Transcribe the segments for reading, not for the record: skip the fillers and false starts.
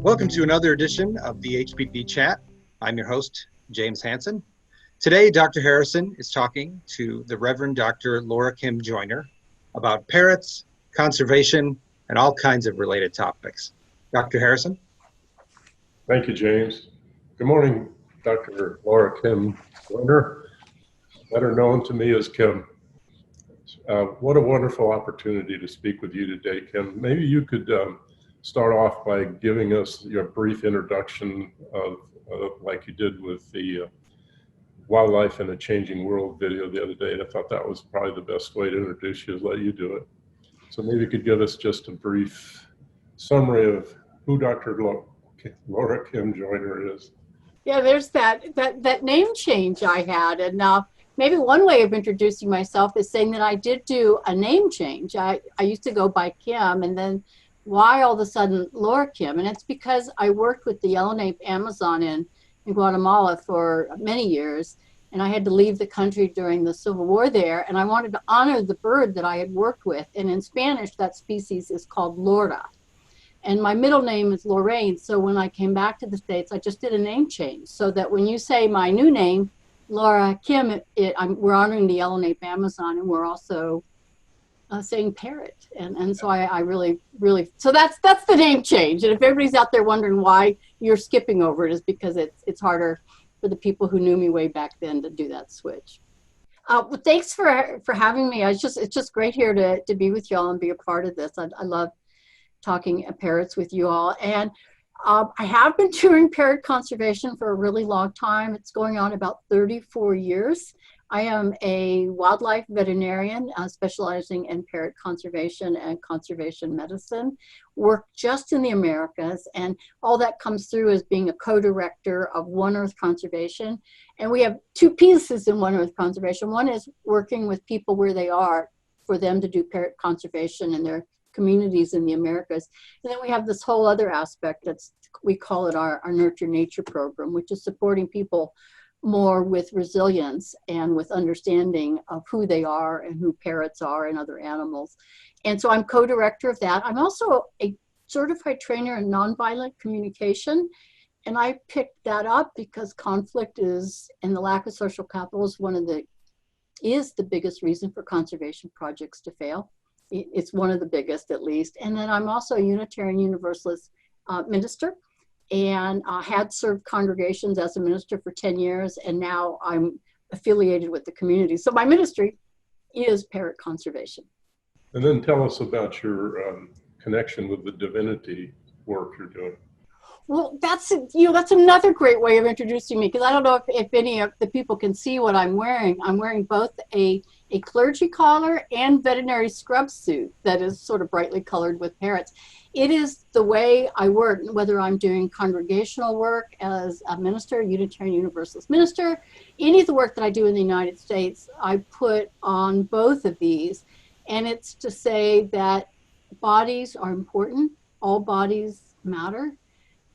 Welcome to another edition of the HBD Chat. I'm your host, James Hansen. Today, Dr. Harrison is talking to the Reverend Dr. LoraKim Joyner about parrots, conservation, and all kinds of related topics. Dr. Harrison? Thank you, James. Good morning, Dr. LoraKim Joyner, better known to me as Kim. What a wonderful opportunity to speak with you today, Kim. Maybe you could start off by giving us your brief introduction of like you did with the Wildlife in a Changing World video the other day. And I thought that was probably the best way to introduce you, is let you do it. So maybe you could give us just a brief summary of who Dr. LoraKim Joyner is. Yeah, there's that name change I had, and maybe one way of introducing myself is saying that I did do a name change. I used to go by Kim, and then why all of a sudden LoraKim? And it's because I worked with the yellow-naped Amazon in Guatemala for many years, and I had to leave the country during the Civil War there, and I wanted to honor the bird that I had worked with, and in Spanish that species is called Lora. And my middle name is Lorraine, so when I came back to the States, I just did a name change, so that when you say my new name, LoraKim, we're honoring the yellow-naped Amazon, and we're also saying parrot. And so I really, so that's the name change. And if everybody's out there wondering why you're skipping over it, is because it's harder for the people who knew me way back then to do that switch. Well, thanks for having me. It's just great here to be with y'all and be a part of this. I love talking parrots with you all. And I have been touring parrot conservation for a really long time. It's going on about 34 years. I am a wildlife veterinarian specializing in parrot conservation and conservation medicine. Work just in the Americas, and all that comes through as being a co-director of One Earth Conservation. And we have two pieces in One Earth Conservation. One is working with people where they are for them to do parrot conservation in their communities in the Americas. And then we have this whole other aspect we call it our Nurture Nature program, which is supporting people more with resilience and with understanding of who they are and who parrots are and other animals. And so I'm co-director of that. I'm also a certified trainer in nonviolent communication. And I picked that up because conflict and the lack of social capital is the biggest reason for conservation projects to fail. It's one of the biggest, at least. And then I'm also a Unitarian Universalist minister, and had served congregations as a minister for 10 years, and now I'm affiliated with the community. So my ministry is parrot conservation. And then tell us about your connection with the divinity work you're doing. Well, that's another great way of introducing me, because I don't know if any of the people can see what I'm wearing. I'm wearing both a clergy collar and veterinary scrub suit that is sort of brightly colored with parrots. It is the way I work, whether I'm doing congregational work as a minister, Unitarian Universalist minister, any of the work that I do in the United States, I put on both of these. And it's to say that bodies are important, all bodies matter,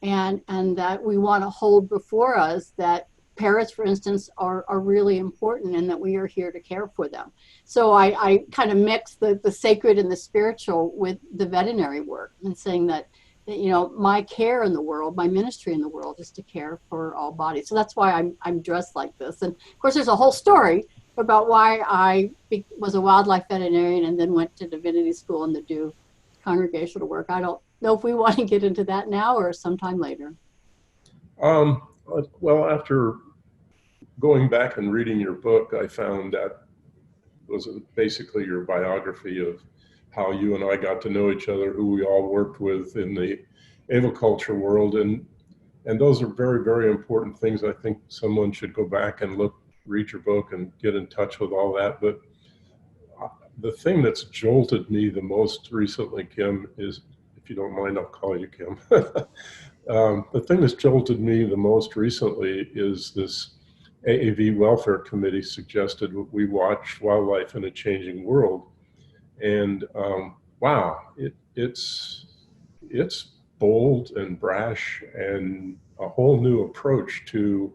and that we want to hold before us that parrots, for instance, are really important, and that we are here to care for them. So I kind of mix the sacred and the spiritual with the veterinary work, and saying that my care in the world, my ministry in the world, is to care for all bodies. So that's why I'm dressed like this. And of course, there's a whole story about why I was a wildlife veterinarian and then went to divinity school and to do congregational work. I don't know if we want to get into that now or sometime later. Well, after going back and reading your book, I found that was basically your biography of how you and I got to know each other, who we all worked with in the aviculture world. And those are very, very important things. I think someone should go back and read your book and get in touch with all that. But the thing that's jolted me the most recently, Kim, is, if you don't mind, I'll call you Kim. The thing that's jolted me the most recently is this AAV Welfare Committee suggested we watch Wildlife in a Changing World. And wow, it's bold and brash and a whole new approach to,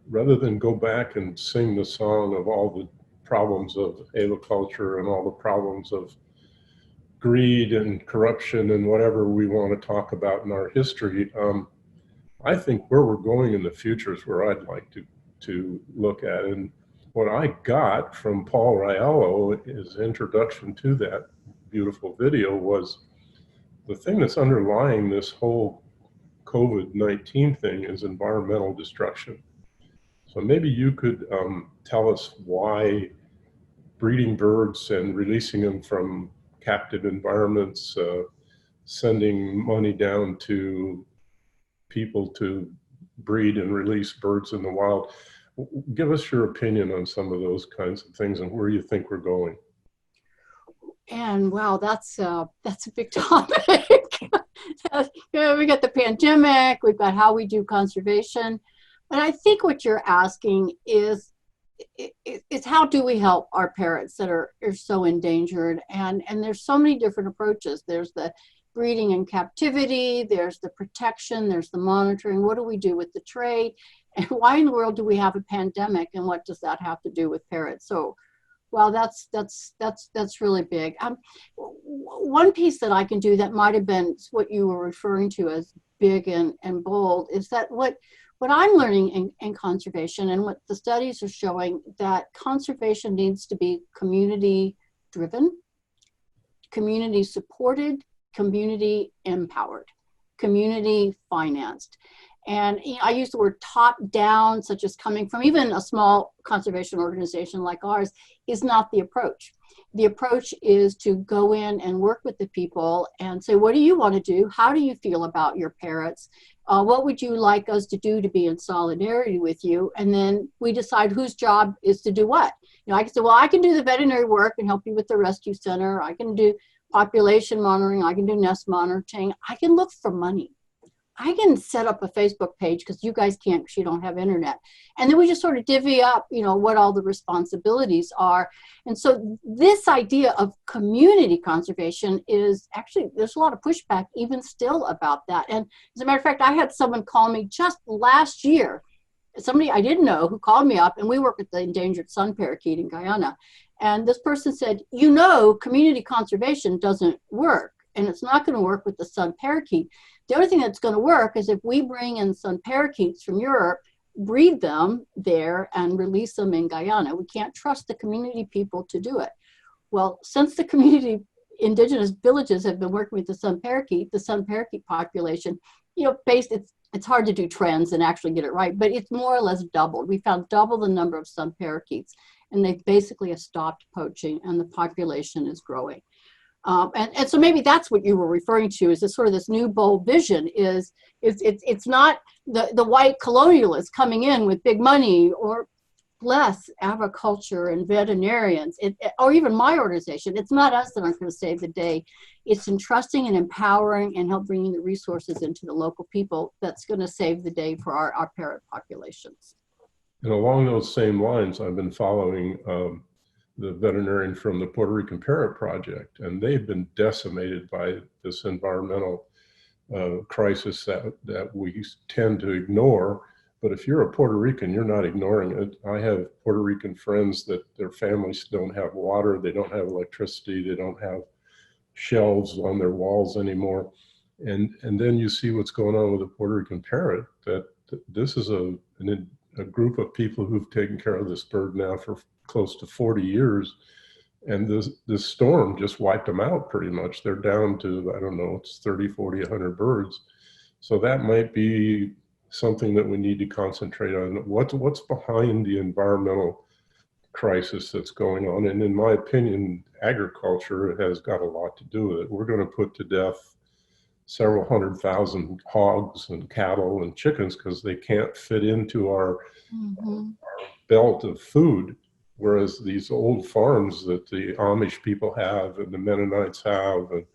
rather than go back and sing the song of all the problems of aviculture and all the problems of greed and corruption and whatever we want to talk about in our history, I think where we're going in the future is where I'd like to look at. And what I got from Paul Reillo, his introduction to that beautiful video, was the thing that's underlying this whole COVID-19 thing is environmental destruction. So maybe you could tell us why breeding birds and releasing them from captive environments, sending money down to people to breed and release birds in the wild. Give us your opinion on some of those kinds of things and where you think we're going. And wow, that's a big topic. We got the pandemic, we've got how we do conservation. And I think what you're asking is how do we help our parrots that are so endangered? And there's so many different approaches. There's the breeding in captivity, there's the protection, there's the monitoring. What do we do with the trade? And why in the world do we have a pandemic? And what does that have to do with parrots? So, well, that's really big. One piece that I can do that might have been what you were referring to as big and bold is that what I'm learning in conservation and what the studies are showing, that conservation needs to be community driven, community supported, community empowered, community financed. And I use the word top down, such as coming from even a small conservation organization like ours, is not the approach. The approach is to go in and work with the people and say, what do you want to do? How do you feel about your parrots? What would you like us to do to be in solidarity with you? And then we decide whose job is to do what. I can say, well, I can do the veterinary work and help you with the rescue center. I can do population monitoring. I can do nest monitoring. I can look for money. I can set up a Facebook page because you guys can't because you don't have internet. And then we just sort of divvy up, what all the responsibilities are. And so this idea of community conservation is actually, there's a lot of pushback even still about that. And as a matter of fact, I had someone call me just last year, somebody I didn't know who called me up, and we work with the endangered sun parakeet in Guyana. And this person said, community conservation doesn't work, and it's not going to work with the sun parakeet. The only thing that's going to work is if we bring in sun parakeets from Europe, breed them there, and release them in Guyana. We can't trust the community people to do it. Well, since the community indigenous villages have been working with the sun parakeet population, it's hard to do trends and actually get it right, but it's more or less doubled. We found double the number of sun parakeets, and they basically have stopped poaching, and the population is growing. And so maybe that's what you were referring to, is this sort of this new bold vision it's not the white colonialists coming in with big money, or less aviculture and veterinarians, or even my organization. It's not us that are going to save the day. It's entrusting and empowering and help bringing the resources into the local people that's going to save the day for our parrot populations. And along those same lines, I've been following the veterinarian from the Puerto Rican Parrot Project, and they've been decimated by this environmental crisis that we tend to ignore. But if you're a Puerto Rican, you're not ignoring it. I have Puerto Rican friends that their families don't have water, they don't have electricity, they don't have shelves on their walls anymore. And then you see what's going on with the Puerto Rican parrot, that this is a group of people who've taken care of this bird now for close to 40 years. And this storm just wiped them out pretty much. They're down to, I don't know, it's 30, 40, 100 birds. So that might be something that we need to concentrate on. What's behind the environmental crisis that's going on? And in my opinion, agriculture has got a lot to do with it. We're going to put to death several 100,000 hogs and cattle and chickens because they can't fit into our belt of food. Whereas these old farms that the Amish people have and the Mennonites have, and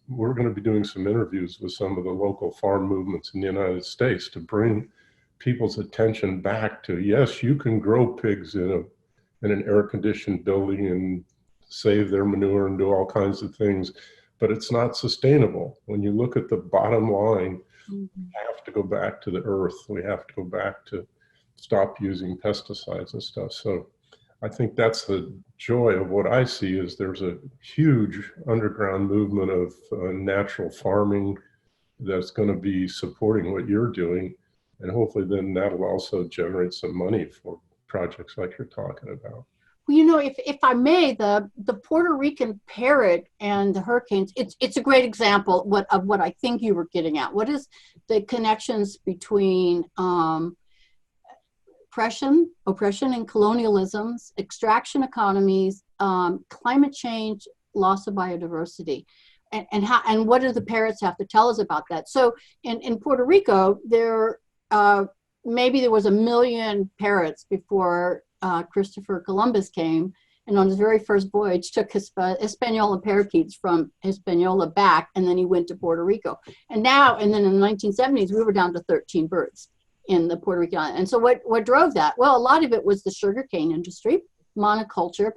we're going to be doing some interviews with some of the local farm movements in the United States to bring people's attention back to, yes, you can grow pigs in an air-conditioned building and save their manure and do all kinds of things, but it's not sustainable. When you look at the bottom line, we have to go back to the earth. We have to go back to stop using pesticides and stuff. So I think that's the joy of what I see is there's a huge underground movement of natural farming that's going to be supporting what you're doing. And hopefully then that'll also generate some money for projects like you're talking about. Well, if I may, the Puerto Rican parrot and the hurricanes, it's a great example of what I think you were getting at. What is the connections between oppression and colonialisms, extraction economies, climate change, loss of biodiversity, and what do the parrots have to tell us about that? So in Puerto Rico, maybe there was 1 million parrots before Christopher Columbus came, and on his very first voyage took Hispaniola parakeets from Hispaniola back, and then he went to Puerto Rico. And then in the 1970s, we were down to 13 birds in the Puerto Rican island. And so what drove that? Well, a lot of it was the sugarcane industry, monoculture,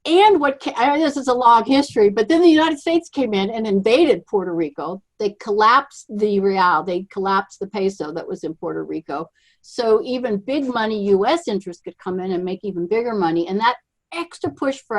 and this is a long history, but then the United States came in and invaded Puerto Rico. They collapsed the real, they collapsed the peso that was in Puerto Rico. So even big money U.S. interests could come in and make even bigger money. And that extra push for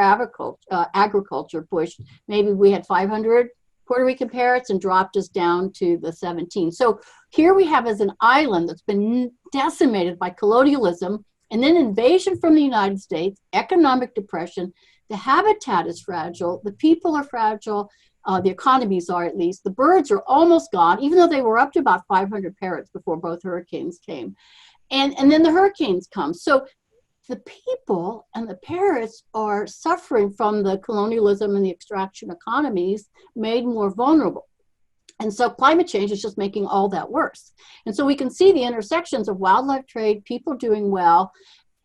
agriculture pushed, maybe we had 500 Puerto Rican parrots and dropped us down to the 17. So here we have as an island that's been decimated by colonialism and then invasion from the United States, economic depression. The habitat is fragile, the people are fragile, the economies are at least. The birds are almost gone, even though they were up to about 500 parrots before both hurricanes came. And then the hurricanes come. So the people and the parrots are suffering from the colonialism and the extraction economies made more vulnerable. And so climate change is just making all that worse. And so we can see the intersections of wildlife trade, people doing well,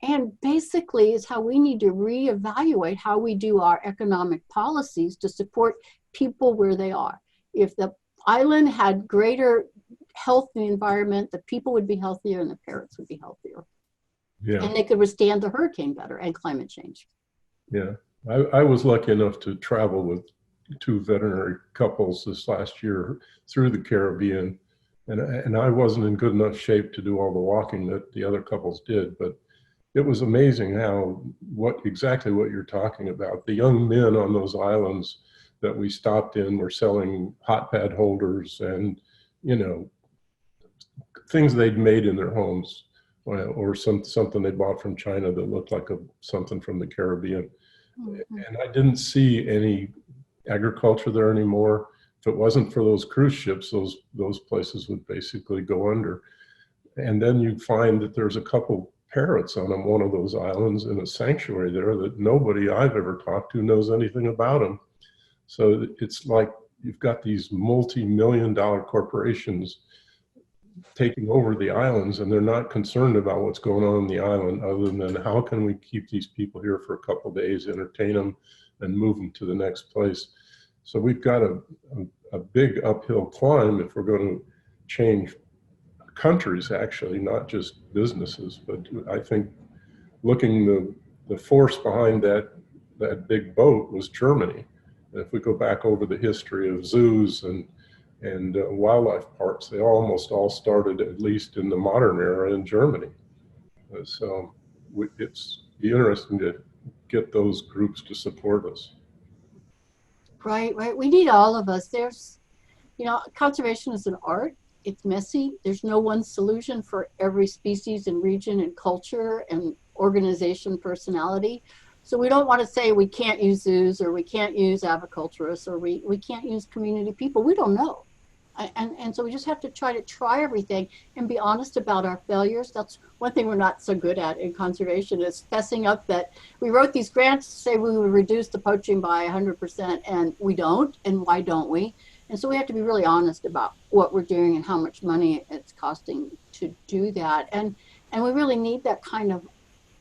and basically is how we need to reevaluate how we do our economic policies to support people where they are. If the island had greater health in the environment, the people would be healthier and the parrots would be healthier. Yeah. And they could withstand the hurricane better and climate change. Yeah, I was lucky enough to travel with 2 veterinary couples this last year through the Caribbean. And I wasn't in good enough shape to do all the walking that the other couples did, but it was amazing how exactly what you're talking about. The young men on those islands that we stopped in were selling hot pad holders and, things they'd made in their homes, or something they bought from China that looked like something from the Caribbean. Mm-hmm. And I didn't see any agriculture there anymore. If it wasn't for those cruise ships, those places would basically go under. And then you find that there's a couple parrots on one of those islands in a sanctuary there that nobody I've ever talked to knows anything about them. So it's like you've got these multi-million-dollar corporations taking over the islands, and they're not concerned about what's going on in the island other than how can we keep these people here for a couple of days, entertain them, and move them to the next place. So we've got a big uphill climb if we're going to change countries, actually, not just businesses. But I think looking the force behind that big boat was Germany. And if we go back over the history of zoos and wildlife parks, they almost all started, at least in the modern era, in Germany. So it's be interesting to get those groups to support us. Right. We need all of us. There's, conservation is an art. It's messy. There's no one solution for every species and region and culture and organization personality. So we don't want to say we can't use zoos or we can't use aviculturists or we can't use community people. We don't know. And so we just have to try everything and be honest about our failures. That's one thing we're not so good at in conservation, is fessing up that we wrote these grants to say we would reduce the poaching by 100% and we don't, and why don't we? And so we have to be really honest about what we're doing and how much money it's costing to do that. And we really need that kind of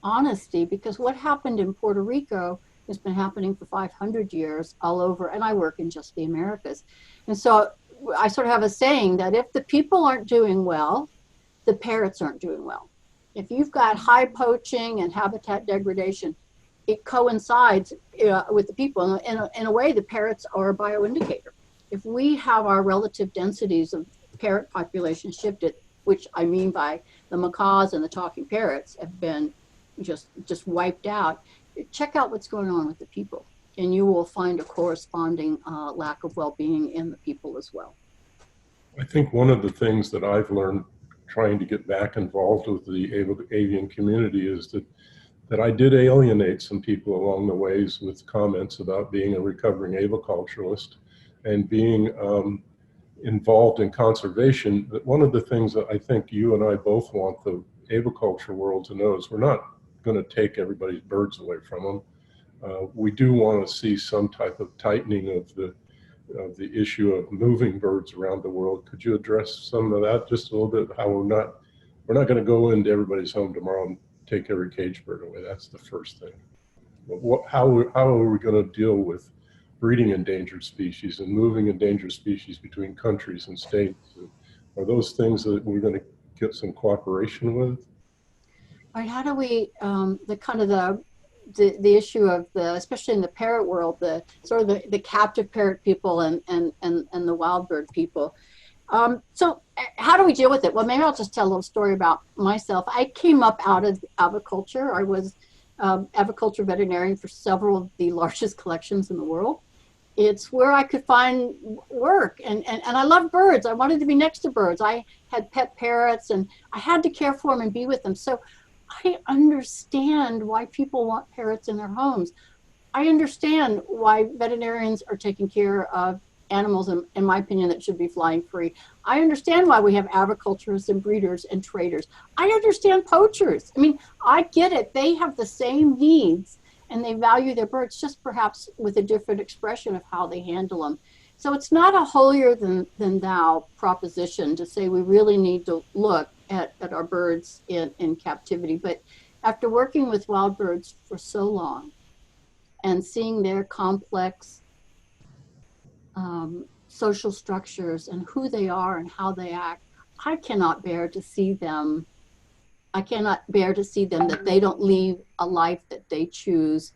honesty, because what happened in Puerto Rico has been happening for 500 years all over, and I work in just the Americas. And so I sort of have a saying that if the people aren't doing well, the parrots aren't doing well. If you've got high poaching and habitat degradation, it coincides with the people. In a way, the parrots are a bioindicator. If we have our relative densities of parrot population shifted, which I mean by the macaws and the talking parrots have been just wiped out. Check out what's going on with the people, and you will find a corresponding lack of well-being in the people as well. I think one of the things that I've learned trying to get back involved with the avian community is that I did alienate some people along the ways with comments about being a recovering aviculturalist and being involved in conservation. But one of the things that I think you and I both want the aviculture world to know is we're not going to take everybody's birds away from them. We do want to see some type of tightening of the issue of moving birds around the world. Could you address some of that just a little bit? How we're not going to go into everybody's home tomorrow and take every cage bird away. That's the first thing. But how are we going to deal with breeding endangered species and moving endangered species between countries and states? Are those things that we're going to get some cooperation with? Right. How do we the issue of especially in the parrot world, the sort of the captive parrot people and the wild bird people. So how do we deal with it? Well, maybe I'll just tell a little story about myself. I came up out of aviculture. I was aviculture veterinarian for several of the largest collections in the world. It's where I could find work, and I love birds. I wanted to be next to birds. I had pet parrots, and I had to care for them and be with them. So I understand why people want parrots in their homes. I understand why veterinarians are taking care of animals, in my opinion, that should be flying free. I understand why we have aviculturists and breeders and traders. I understand poachers. I mean, I get it. They have the same needs and they value their birds, just perhaps with a different expression of how they handle them. So it's not a holier than thou proposition to say we really need to look at our birds in captivity. But after working with wild birds for so long and seeing their complex social structures and who they are and how they act, I cannot bear to see them. I cannot bear to see them that they don't lead a life that they choose.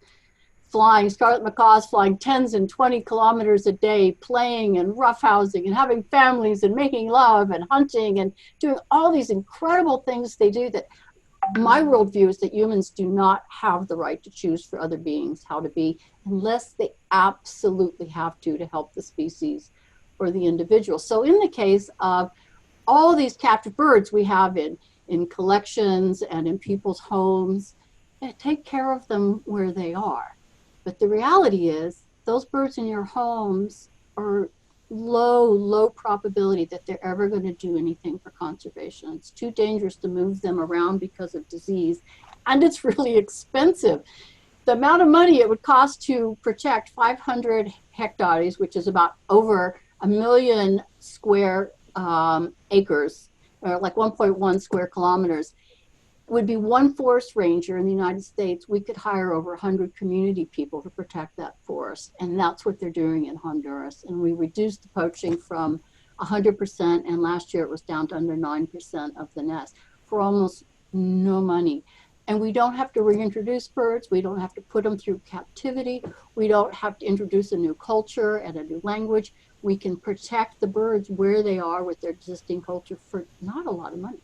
Flying, scarlet macaws flying 10s and 20 kilometers a day, playing and roughhousing and having families and making love and hunting and doing all these incredible things they do. That my worldview is that humans do not have the right to choose for other beings how to be unless they absolutely have to help the species or the individual. So in the case of all these captive birds we have in collections and in people's homes, take care of them where they are. But the reality is those birds in your homes are low probability that they're ever going to do anything for conservation. It's too dangerous to move them around because of disease, and it's really expensive. The amount of money it would cost to protect 500 hectares, which is about over 1 million square acres, or like 1.1 square kilometers, would be one forest ranger in the United States. We could hire over 100 community people to protect that forest. And that's what they're doing in Honduras. And we reduced the poaching from 100%, and last year it was down to under 9% of the nest for almost no money. And we don't have to reintroduce birds. We don't have to put them through captivity. We don't have to introduce a new culture and a new language. We can protect the birds where they are with their existing culture for not a lot of money.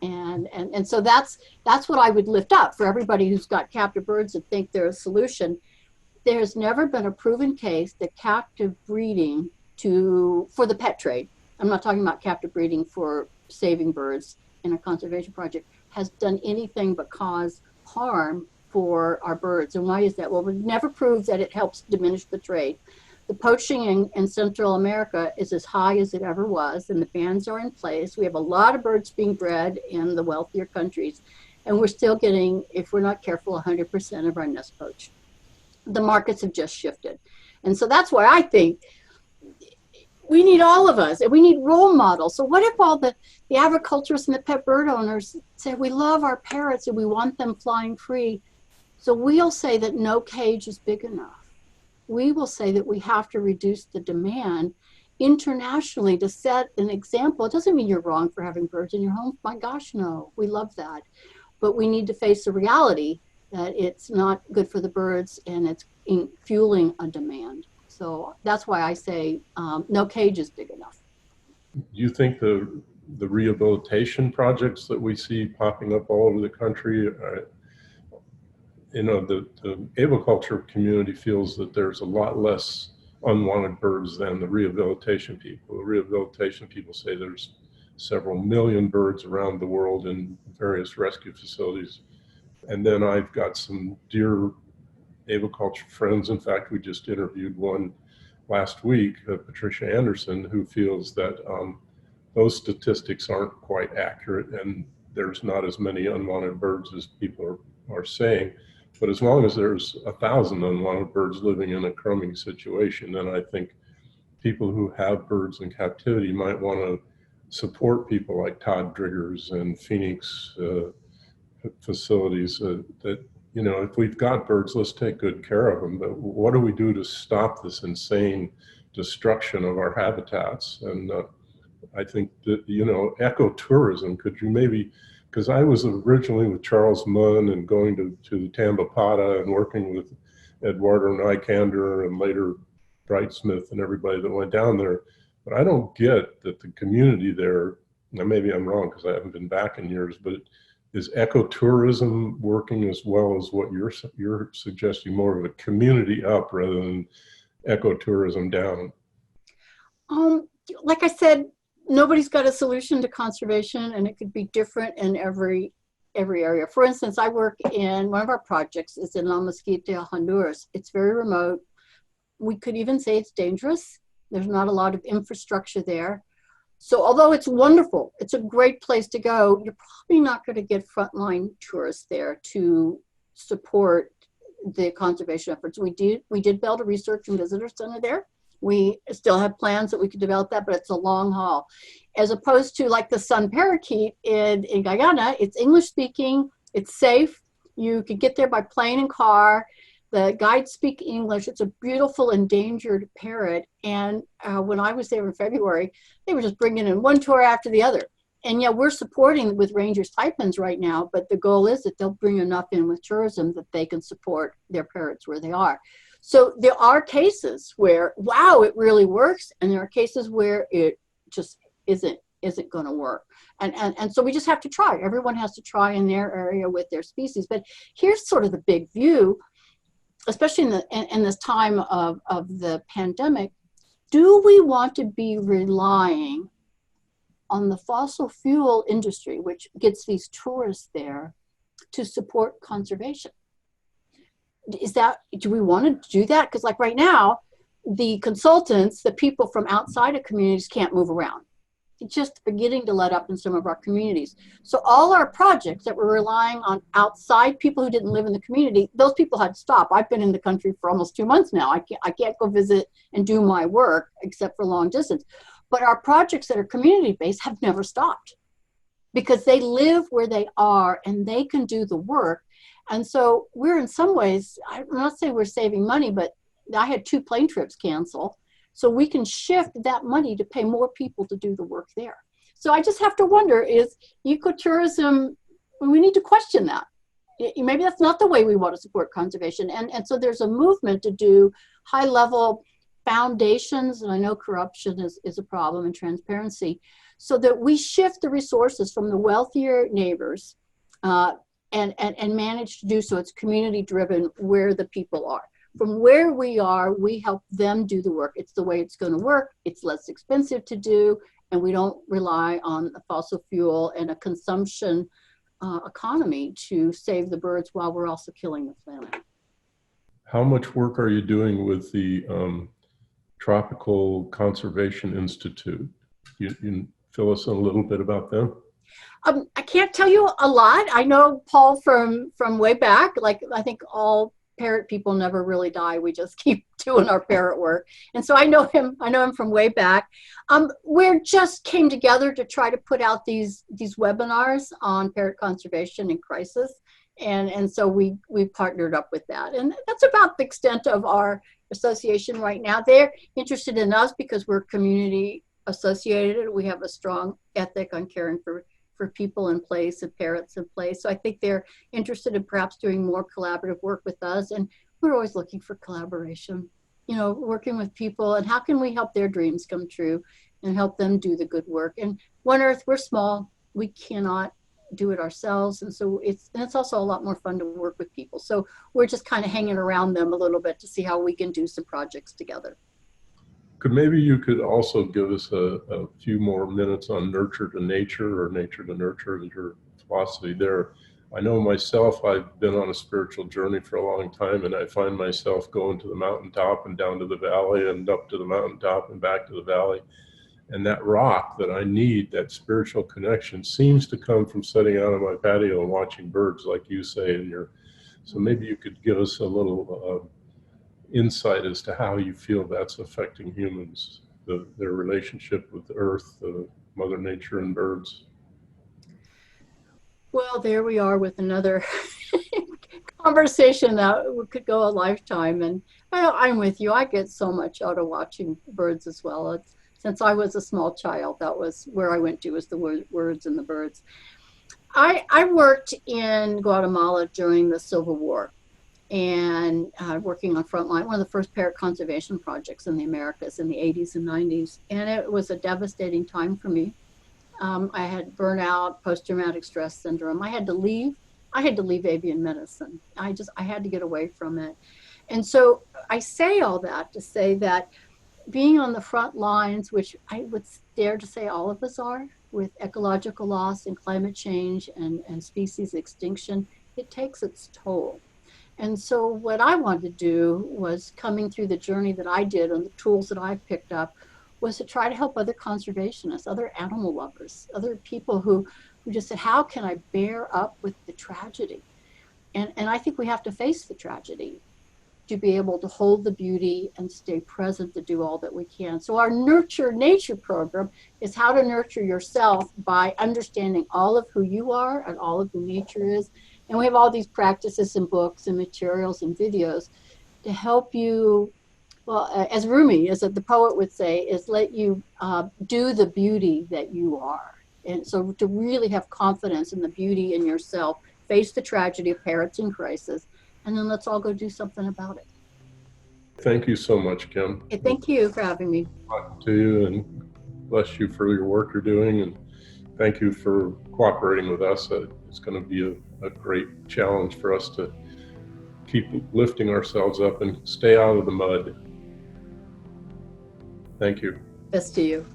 And so that's what I would lift up for everybody who's got captive birds and think they're a solution. There's never been a proven case that captive breeding for the pet trade, I'm not talking about captive breeding for saving birds in a conservation project, has done anything but cause harm for our birds. And why is that? Well, we've never proved that it helps diminish the trade. The poaching in Central America is as high as it ever was, and the bans are in place. We have a lot of birds being bred in the wealthier countries, and we're still getting, if we're not careful, 100% of our nest poached. The markets have just shifted. And so that's why I think we need all of us, and we need role models. So what if all the agriculturists and the pet bird owners say, we love our parrots and we want them flying free? So we'll say that no cage is big enough. We will say that we have to reduce the demand internationally to set an example. It doesn't mean you're wrong for having birds in your home. My gosh, no, we love that. But we need to face the reality that it's not good for the birds and it's fueling a demand. So that's why I say no cage is big enough. Do you think the rehabilitation projects that we see popping up all over the country, you know, the aviculture community feels that there's a lot less unwanted birds than the rehabilitation people. The rehabilitation people say there's several million birds around the world in various rescue facilities. And then I've got some dear aviculture friends. In fact, we just interviewed one last week, Patricia Anderson, who feels that those statistics aren't quite accurate and there's not as many unwanted birds as people are saying. But as long as there's 1,000 unwanted birds living in a crumbing situation, then I think people who have birds in captivity might want to support people like Todd Driggers and Phoenix facilities that, you know, if we've got birds, let's take good care of them. But what do we do to stop this insane destruction of our habitats? And I think that, you know, ecotourism, could you maybe, because I was originally with Charles Munn and going to Tambopata and working with Eduardo Nycander and later Brightsmith and everybody that went down there. But I don't get that the community there, now maybe I'm wrong because I haven't been back in years, but is ecotourism working as well as what you're suggesting, more of a community up rather than ecotourism down? Like I said, nobody's got a solution to conservation, and it could be different in every area. For instance, I work in, one of our projects is in Moskitia, Honduras. It's very remote. We could even say it's dangerous. There's not a lot of infrastructure there. So although it's wonderful, it's a great place to go, you're probably not going to get frontline tourists there to support the conservation efforts. We did build a research and visitor center there. We still have plans that we could develop that, but it's a long haul. As opposed to like the sun parakeet in Guyana, it's English speaking, it's safe. You could get there by plane and car. The guides speak English. It's a beautiful endangered parrot. And when I was there in February, they were just bringing in one tour after the other. And yeah, we're supporting with ranger stipends right now, but the goal is that they'll bring enough in with tourism that they can support their parrots where they are. So there are cases where, wow, it really works. And there are cases where it just isn't going to work. And so we just have to try. Everyone has to try in their area with their species. But here's sort of the big view, especially in this time of the pandemic. Do we want to be relying on the fossil fuel industry, which gets these tourists there, to support conservation? Do we want to do that? Because like right now, the consultants, the people from outside of communities can't move around. It's just beginning to let up in some of our communities. So all our projects that we're relying on outside people who didn't live in the community, those people had to stop. I've been in the country for almost 2 months now. I can't go visit and do my work except for long distance. But our projects that are community-based have never stopped because they live where they are and they can do the work. And so we're in some ways, I'm not saying we're saving money, but I had 2 plane trips cancel. So we can shift that money to pay more people to do the work there. So I just have to wonder, is ecotourism, we need to question that. Maybe that's not the way we want to support conservation. And so there's a movement to do high level foundations, and I know corruption is a problem, and transparency, so that we shift the resources from the wealthier neighbors and manage to do so. It's community driven where the people are. From where we are, we help them do the work. It's the way it's going to work. It's less expensive to do, and we don't rely on the fossil fuel and a consumption economy to save the birds while we're also killing the planet. How much work are you doing with the Tropical Conservation Institute? You fill us in a little bit about them? I can't tell you a lot. I know Paul from way back. Like, I think all parrot people never really die. We just keep doing our parrot work. And so I know him from way back. We just came together to try to put out these webinars on parrot conservation in crisis. And so we partnered up with that. And that's about the extent of our association right now. They're interested in us because we're community associated. We have a strong ethic on caring for people in place and parrots in place. So I think they're interested in perhaps doing more collaborative work with us. And we're always looking for collaboration, working with people, and how can we help their dreams come true and help them do the good work. And One Earth, we're small. We cannot do it ourselves. And so it's also a lot more fun to work with people. So we're just kind of hanging around them a little bit to see how we can do some projects together. Maybe you could also give us a few more minutes on nurture to nature, or nature to nurture, and your philosophy there. I know myself, I've been on a spiritual journey for a long time, and I find myself going to the mountaintop and down to the valley and up to the mountaintop and back to the valley. And that rock that I need, that spiritual connection, seems to come from sitting out on my patio and watching birds, like you say in your. So maybe you could give us a little insight as to how you feel that's affecting humans, their relationship with the earth, Mother Nature, and birds. Well, there we are with another conversation that could go a lifetime. And I'm with you. I get so much out of watching birds as well. Since I was a small child, that was where I went to, was the words and the birds. I worked in Guatemala during the Civil War, and working on Frontline, one of the first parrot conservation projects in the Americas in the 80s and 90s. And it was a devastating time for me. I had burnout, post-traumatic stress syndrome. I had to leave avian medicine. I had to get away from it. And so I say all that to say that being on the front lines, which I would dare to say all of us are, with ecological loss and climate change and species extinction, it takes its toll. And so what I wanted to do was, coming through the journey that I did and the tools that I picked up, was to try to help other conservationists, other animal lovers, other people who just said, how can I bear up with the tragedy? And I think we have to face the tragedy to be able to hold the beauty and stay present to do all that we can. So our Nurture Nature program is how to nurture yourself by understanding all of who you are and all of who nature is. And we have all these practices and books and materials and videos to help you, well, as Rumi, as the poet would say, is let you do the beauty that you are. And so to really have confidence in the beauty in yourself, face the tragedy of parrots in crisis, and then let's all go do something about it. Thank you so much, Kim. Thank you for having me. Talking to you, and bless you for your work you're doing, and thank you for cooperating with us. It's going to be a great challenge for us to keep lifting ourselves up and stay out of the mud. Thank you. Best to you.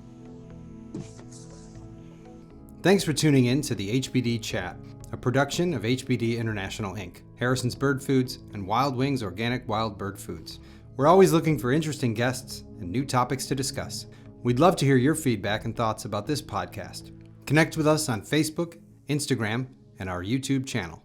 Thanks for tuning in to the HBD Chat, a production of HBD International Inc., Harrison's Bird Foods, and Wild Wings Organic Wild Bird Foods. We're always looking for interesting guests and new topics to discuss. We'd love to hear your feedback and thoughts about this podcast. Connect with us on Facebook, Instagram, and our YouTube channel.